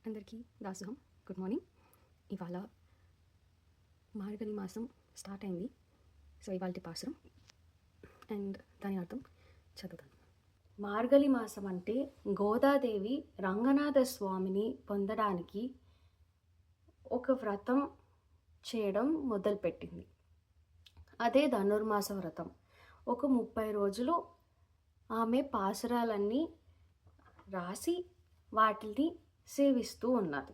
అందరికీ దాసోహం. Good morning. ఇవాళ మార్గళి మాసం స్టార్ట్ అయింది. సో ఇవాళ పాసురం అండ్ దాని అర్థం చదువుతాను. మార్గళి మాసం అంటే గోదాదేవి రంగనాథ స్వామిని పొందడానికి ఒక వ్రతం చేయడం మొదలుపెట్టింది. అదే ధనుర్మాస వ్రతం. ఒక 30 రోజులు ఆమె పాసురాలన్నీ రాసి వాటిని సేవిస్తూ ఉన్నది.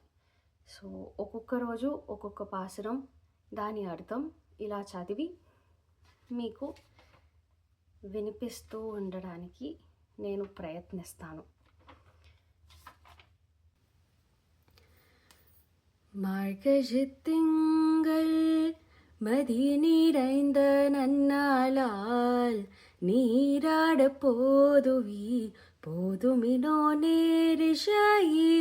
సో ఒక్కొక్క రోజు ఒక్కొక్క పాసురం, దాని అర్థం ఇలా చదివి మీకు వినిపిస్తూ ఉండడానికి నేను ప్రయత్నిస్తాను. மார்கழித்திங்கள் மதி நிறைந்த நன்னாளால் நீராட போதுமினோ நேரிஷாயே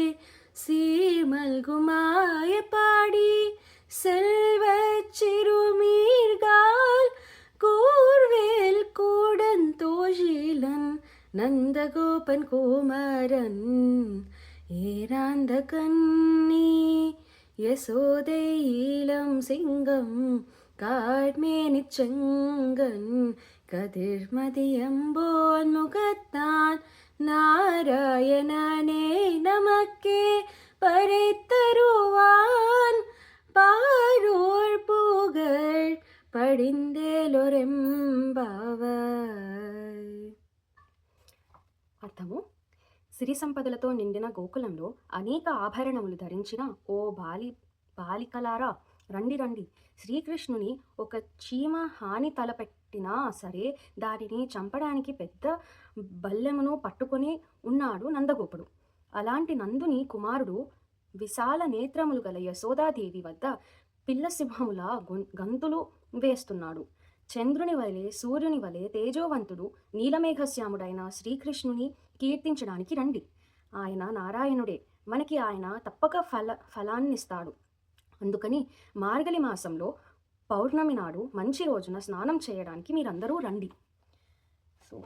சீர்மல்குமாய பாடி செல்வச் சிறுமீர்கால் கூர்வேல் கூடன் தோஷிலன் நந்தகோபன் குமரன் ஏராந்த கண்ணி யசோதை இளம் சிங்கம் காட்மேனிச் செங்கன் கதிர்மதியம்போன் முகத்தான் நாராயணனே நமக்கே பறைத்தருவான் பாரோர் புகழ் పడిందేలొరెంబావై. అర్థము: సిరి సంపదలతో నిండిన గోకులంలో అనేక ఆభరణములు ధరించిన ఓ బాలికలారా, రండి రండి. శ్రీకృష్ణుని ఒక చీమ హాని తలపెట్టినా సరే దానిని చంపడానికి పెద్ద బల్లెమును పట్టుకొని ఉన్నాడు నందగోపుడు. అలాంటి నందుని కుమారుడు విశాల నేత్రములు గల యశోదాదేవి వద్ద పిల్లసింహముల గంతులు వేస్తున్నాడు. చంద్రుని వలె సూర్యుని వలె తేజోవంతుడు నీలమేఘశ్యాముడైన శ్రీకృష్ణుని కీర్తించడానికి రండి. ఆయన నారాయణుడే, మనకి ఆయన తప్పక ఫలాన్నిస్తాడు. అందుకని మార్గళి మాసంలో పౌర్ణమి నాడు మంచి రోజున స్నానం చేయడానికి మీరందరూ రండి. సో